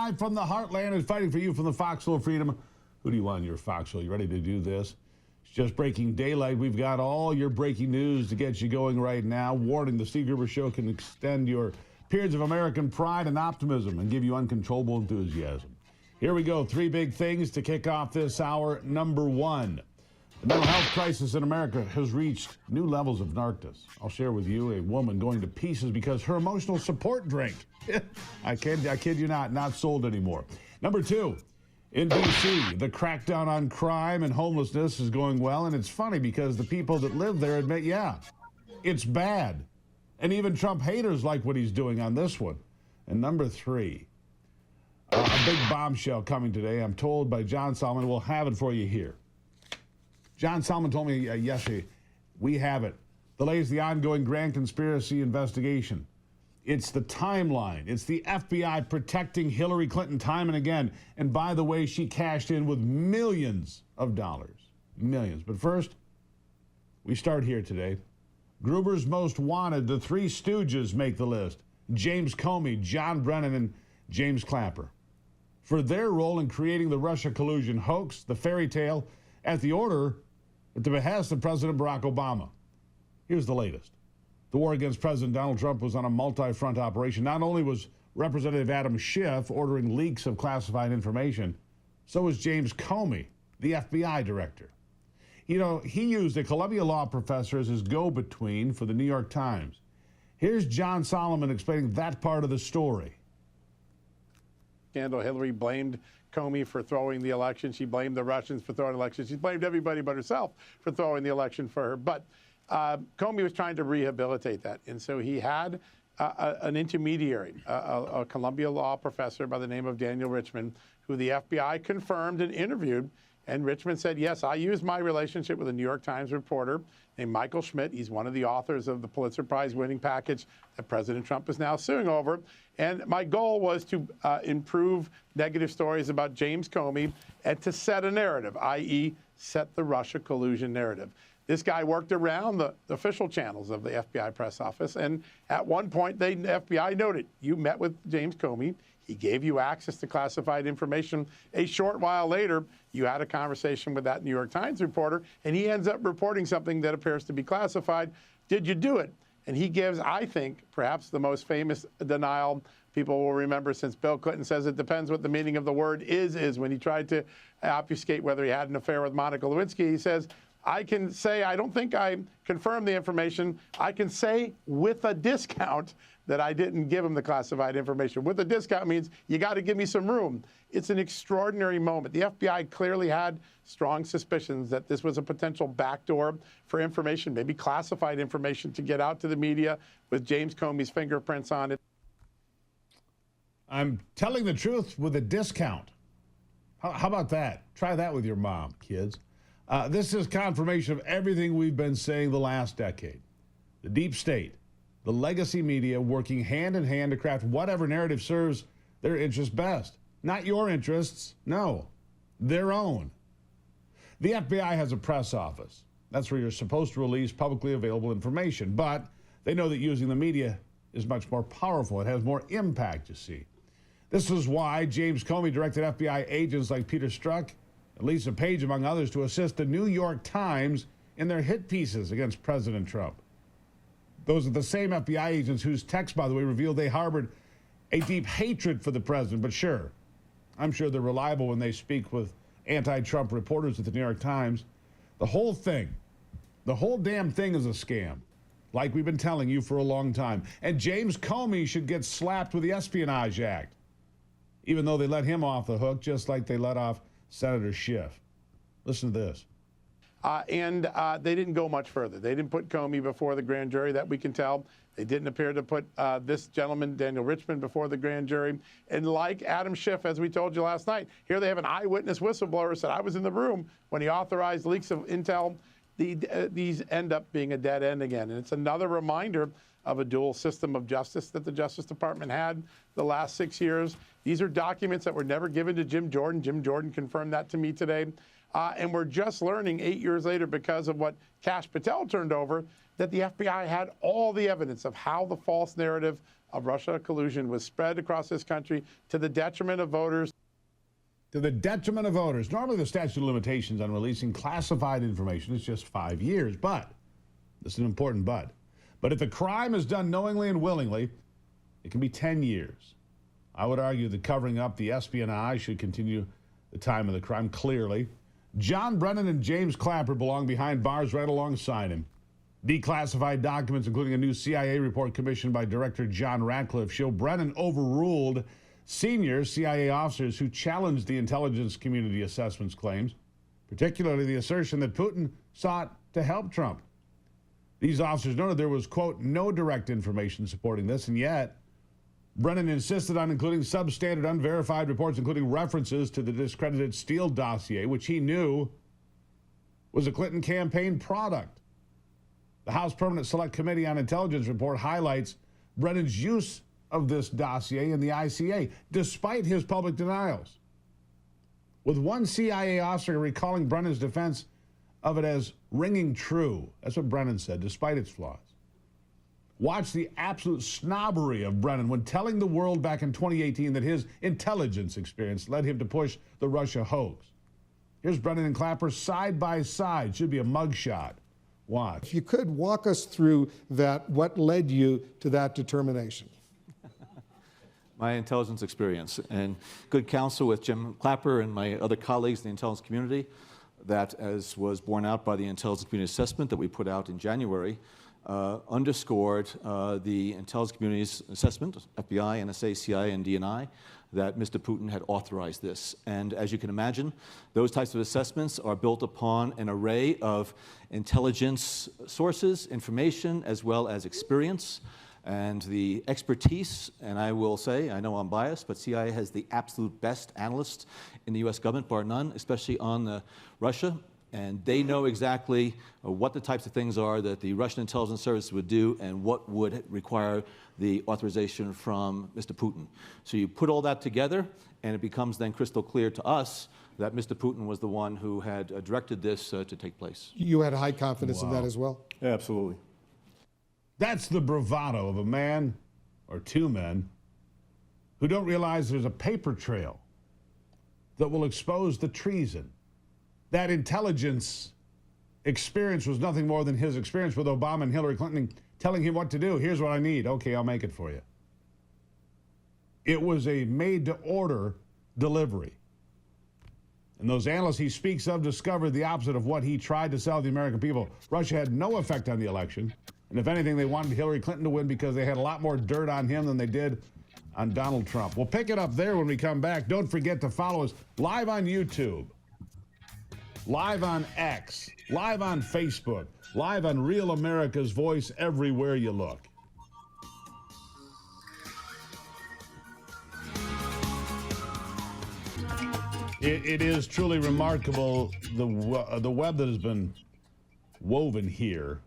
live from the heartland and fighting for you from the foxhole of freedom. Who do you want in your foxhole? You ready to do this? It's just breaking daylight. We've got all your breaking news to get you going right now. Warning, the Steve Gruber Show can extend your periods of American pride and optimism and give you uncontrollable enthusiasm. Here we go. 3 big things to kick off this hour. Number 1. The mental health crisis in America has reached new levels of darkness. I'll share with you a woman going to pieces because her emotional support drink, I kid you not sold anymore. Number 2, in D.C., the crackdown on crime and homelessness is going well, and it's funny because the people that live there admit, yeah, it's bad. And even Trump haters like what he's doing on this one. And number 3, a big bombshell coming today. I'm told by John Solomon. We'll have it for you here. John Solomon told me yesterday, we have it. The latest, the ongoing grand conspiracy investigation. It's the timeline. It's the FBI protecting Hillary Clinton time and again. And by the way, she cashed in with millions of dollars. Millions. But first, we start here today. Gruber's most wanted, the 3 stooges make the list. James Comey, John Brennan, and James Clapper. For their role in creating the Russia collusion hoax, the fairy tale, at the behest of President Barack Obama. Here's the latest. The war against President Donald Trump was on a multi-front operation. Not only was Representative Adam Schiff ordering leaks of classified information, so was James Comey, the FBI director. You know, he used a Columbia law professor as his go-between for the New York Times. Here's John Solomon explaining that part of the story. Scandal. Hillary blamed Comey for throwing the election. She blamed the Russians for throwing the election. She blamed everybody but herself for throwing the election for her. But Comey was trying to rehabilitate that. And so he had an intermediary, a Columbia law professor by the name of Daniel Richman, who the FBI confirmed and interviewed. And Richman said, yes, I used my relationship with a New York Times reporter named Michael Schmidt. He's one of the authors of the Pulitzer Prize winning package that President Trump is now suing over. And my goal was to improve negative stories about James Comey and to set a narrative, i.e. set the Russia collusion narrative. This guy worked around the official channels of the FBI press office. And at one point, the FBI noted, you met with James Comey. He gave you access to classified information. A short while later, you had a conversation with that New York Times reporter, and he ends up reporting something that appears to be classified. Did you do it? And he gives, I think, perhaps the most famous denial people will remember since Bill Clinton says it depends what the meaning of the word is when he tried to obfuscate whether he had an affair with Monica Lewinsky. He says, I can say, I don't think I confirmed the information. I can say with a discount that I didn't give him the classified information. With a discount means you got to give me some room. It's an extraordinary moment. The FBI clearly had strong suspicions that this was a potential backdoor for information, maybe classified information, to get out to the media with James Comey's fingerprints on it. I'm telling the truth with a discount. How about that? Try that with your mom, kids. This is confirmation of everything we've been saying the last decade. The deep state, the legacy media working hand in hand to craft whatever narrative serves their interests best. Not your interests, no, their own. The FBI has a press office. That's where you're supposed to release publicly available information. But they know that using the media is much more powerful. It has more impact, you see. This is why James Comey directed FBI agents like Peter Strzok and Lisa Page, among others, to assist the New York Times in their hit pieces against President Trump. Those are the same FBI agents whose texts, by the way, revealed they harbored a deep hatred for the president. But sure, I'm sure they're reliable when they speak with anti-Trump reporters at the New York Times. The whole thing, the whole damn thing is a scam, like we've been telling you for a long time. And James Comey should get slapped with the Espionage Act, even though they let him off the hook, just like they let off Senator Schiff. Listen to this. And they didn't go much further. They didn't put Comey before the grand jury, that we can tell. They didn't appear to put this gentleman, Daniel Richman, before the grand jury. And like Adam Schiff, as we told you last night, here they have an eyewitness whistleblower who said, I was in the room when he authorized leaks of intel. These end up being a dead end again. And it's another reminder of a dual system of justice that the Justice Department had the last 6 years. These are documents that were never given to Jim Jordan. Jim Jordan confirmed that to me today. And we're just learning 8 years later, because of what Kash Patel turned over, that the FBI had all the evidence of how the false narrative of Russia collusion was spread across this country to the detriment of voters. To the detriment of voters. Normally, the statute of limitations on releasing classified information is just 5 years, but this is an important but. But if the crime is done knowingly and willingly, it can be 10 years. I would argue that covering up the espionage should continue the time of the crime clearly. John Brennan and James Clapper belong behind bars right alongside him. Declassified documents, including a new CIA report commissioned by Director John Ratcliffe, show Brennan overruled senior CIA officers who challenged the intelligence community assessment's claims, particularly the assertion that Putin sought to help Trump. These officers noted there was, quote, no direct information supporting this, and yet Brennan insisted on including substandard, unverified reports, including references to the discredited Steele dossier, which he knew was a Clinton campaign product. The House Permanent Select Committee on Intelligence report highlights Brennan's use of this dossier in the ICA, despite his public denials, with one CIA officer recalling Brennan's defense of it as ringing true. That's what Brennan said, despite its flaws. Watch the absolute snobbery of Brennan when telling the world back in 2018 that his intelligence experience led him to push the Russia hoax. Here's Brennan and Clapper side by side. Should be a mugshot. Watch. If you could walk us through that, what led you to that determination? My intelligence experience and good counsel with Jim Clapper and my other colleagues in the intelligence community, that, as was borne out by the intelligence community assessment that we put out in January, underscored the intelligence community's assessment, FBI, NSA, CIA, and DNI, that Mr. Putin had authorized this. And as you can imagine, those types of assessments are built upon an array of intelligence sources, information, as well as experience. And the expertise, and I will say, I know I'm biased, but CIA has the absolute best analysts in the US government, bar none, especially on Russia. And they know exactly what the types of things are that the Russian intelligence service would do and what would require the authorization from Mr. Putin. So you put all that together, and it becomes then crystal clear to us that Mr. Putin was the one who had directed this to take place. You had high confidence in that as well? Absolutely. That's the bravado of a man or two men who don't realize there's a paper trail that will expose the treason. That intelligence experience was nothing more than his experience with Obama and Hillary Clinton telling him what to do. Here's what I need. Okay, I'll make it for you. It was a made-to-order delivery. And those analysts he speaks of discovered the opposite of what he tried to sell the American people. Russia had no effect on the election. And if anything, they wanted Hillary Clinton to win because they had a lot more dirt on him than they did on Donald Trump. We'll pick it up there when we come back. Don't forget to follow us live on YouTube, live on X, live on Facebook, live on Real America's Voice everywhere you look. It is truly remarkable, the web that has been woven here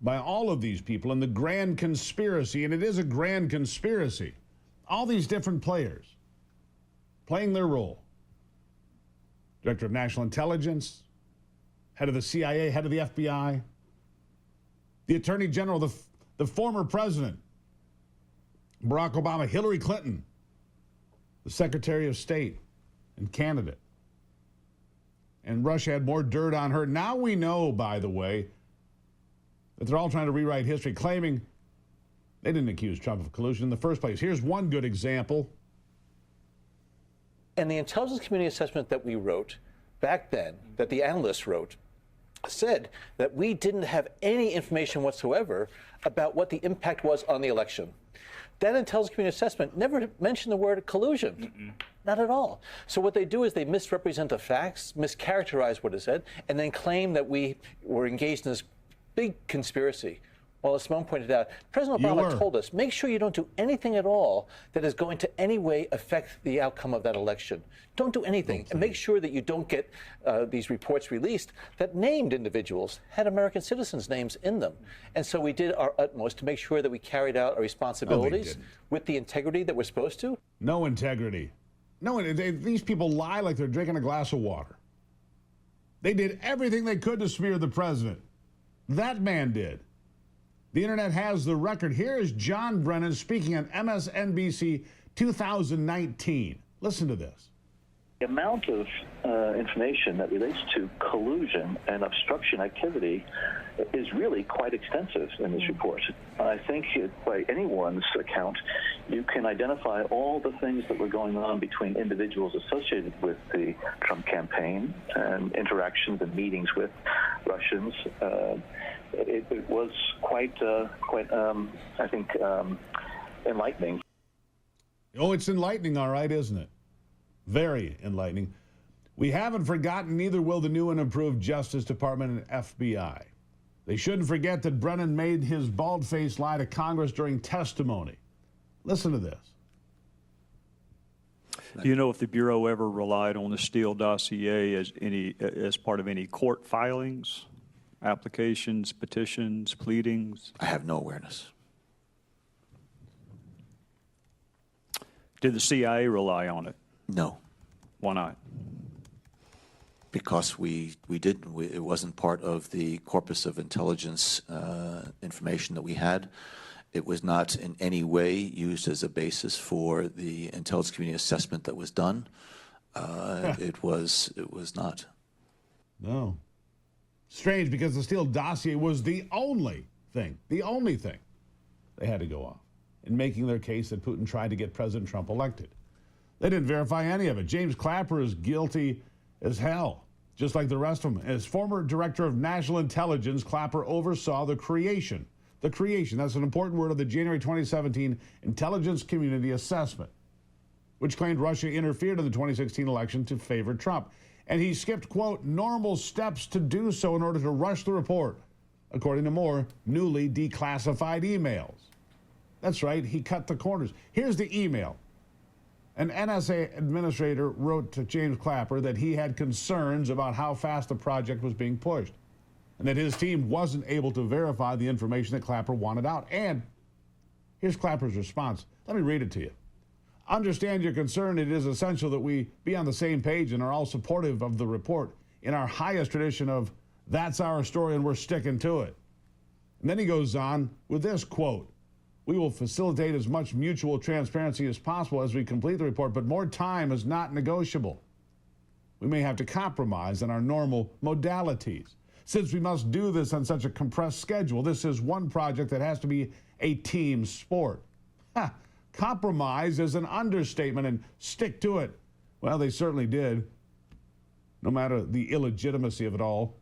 by all of these people and the grand conspiracy, and it is a grand conspiracy. All these different players playing their role. Director of National Intelligence, head of the CIA, head of the FBI, the Attorney General, the former president, Barack Obama, Hillary Clinton, the Secretary of State and candidate. And Russia had more dirt on her. Now we know, by the way, that they're all trying to rewrite history, claiming they didn't accuse Trump of collusion in the first place. Here's one good example. And the intelligence community assessment that we wrote back then, that the analysts wrote, said that we didn't have any information whatsoever about what the impact was on the election. That intelligence community assessment never mentioned the word collusion. Not at all. So what they do is they misrepresent the facts, mischaracterize what is said, and then claim that we were engaged in this big conspiracy. Well, as Simone pointed out, President Obama told us, make sure you don't do anything at all that is going to any way affect the outcome of that election. Don't do anything. And make sure that you don't get these reports released that named individuals had American citizens' names in them. And so we did our utmost to make sure that we carried out our responsibilities with the integrity that we're supposed to. No integrity. No, these people lie like they're drinking a glass of water. They did everything they could to smear the president. That man did. The internet has the record. Here is John Brennan speaking on MSNBC 2019. Listen to this. The amount of information that relates to collusion and obstruction activity is really quite extensive in this report. I think by anyone's account, you can identify all the things that were going on between individuals associated with the Trump campaign and interactions and meetings with Russians. It was quite I think, enlightening. Oh, it's enlightening, all right, isn't it? Very enlightening. We haven't forgotten, neither will the new and improved Justice Department and FBI. They shouldn't forget that Brennan made his bald-faced lie to Congress during testimony. Listen to this. Do you know if the Bureau ever relied on the Steele dossier as part of any court filings, applications, petitions, pleadings? I have no awareness. Did the CIA rely on it? No. Why not? Because we didn't. It wasn't part of the corpus of intelligence information that we had. It was not in any way used as a basis for the intelligence community assessment that was done. It was not. No. Strange, because the Steele dossier was the only thing they had to go off in making their case that Putin tried to get President Trump elected. They didn't verify any of it. James Clapper is guilty as hell, just like the rest of them. As former director of national intelligence, Clapper oversaw the creation, that's an important word, of the January 2017 Intelligence Community Assessment, which claimed Russia interfered in the 2016 election to favor Trump. And he skipped, quote, normal steps to do so in order to rush the report, according to more newly declassified emails. That's right, he cut the corners. Here's the email. An NSA administrator wrote to James Clapper that he had concerns about how fast the project was being pushed and that his team wasn't able to verify the information that Clapper wanted out. And here's Clapper's response. Let me read it to you. Understand your concern. It is essential that we be on the same page and are all supportive of the report in our highest tradition of that's our story and we're sticking to it. And then he goes on with this quote. We will facilitate as much mutual transparency as possible as we complete the report, but more time is not negotiable. We may have to compromise on our normal modalities. Since we must do this on such a compressed schedule, this is one project that has to be a team sport. Compromise is an understatement, and stick to it. Well, they certainly did, no matter the illegitimacy of it all.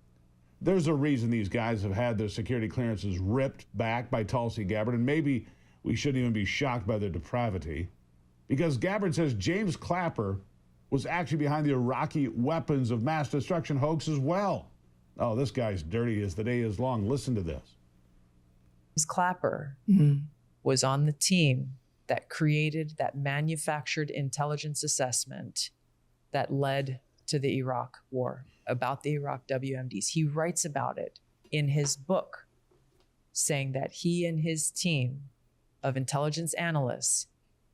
There's a reason these guys have had their security clearances ripped back by Tulsi Gabbard, and maybe we shouldn't even be shocked by their depravity, because Gabbard says James Clapper was actually behind the Iraqi weapons of mass destruction hoax as well. Oh, this guy's dirty as the day is long. Listen to this. James Clapper was on the team that created, that manufactured intelligence assessment that led to the Iraq war, about the Iraq WMDs. He writes about it in his book, saying that he and his team of intelligence analysts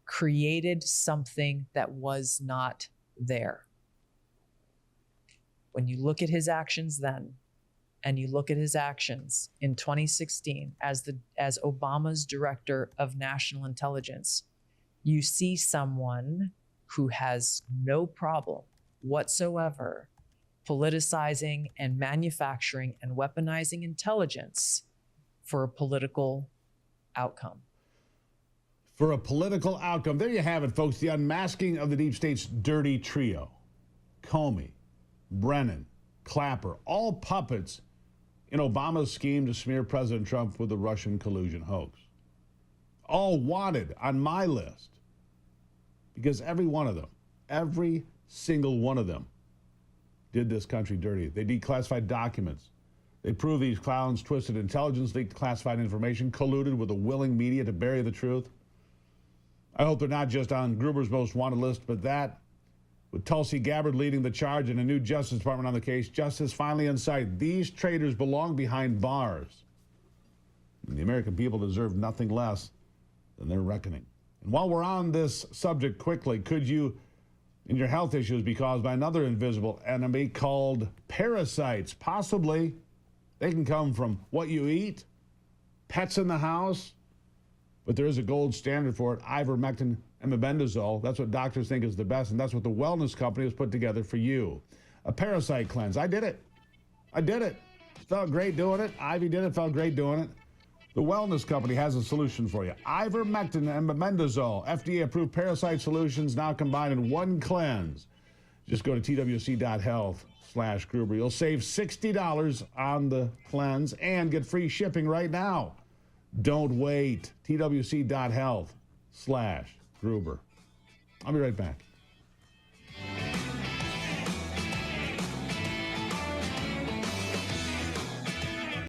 created something that was not there. When you look at his actions then, and you look at his actions in 2016 as Obama's director of national intelligence, you see someone who has no problem whatsoever politicizing and manufacturing and weaponizing intelligence for a political outcome. For a political outcome. There you have it, folks. The unmasking of the deep state's dirty trio. Comey, Brennan, Clapper, all puppets in Obama's scheme to smear President Trump with the Russian collusion hoax. All wanted on my list. Because every one of them, every single one of them, did this country dirty. They declassified documents. They proved these clowns twisted intelligence, leaked classified information, colluded with a willing media to bury the truth. I hope they're not just on Gruber's most wanted list, but that, with Tulsi Gabbard leading the charge and a new Justice Department on the case, justice finally in sight. These traitors belong behind bars. And the American people deserve nothing less than their reckoning. And while we're on this subject quickly, could you, in your health issues, be caused by another invisible enemy called parasites? Possibly. They can come from what you eat, pets in the house, but there is a gold standard for it, ivermectin and mebendazole. That's what doctors think is the best, and that's what the wellness company has put together for you. A parasite cleanse. I did it. Felt great doing it. Ivy did it, felt great doing it. The wellness company has a solution for you. Ivermectin and mebendazole, FDA-approved parasite solutions now combined in one cleanse. Just go to twc.health/Gruber. You'll save $60 on the cleanse and get free shipping right now. Don't wait. twc.health/Gruber. I'll be right back.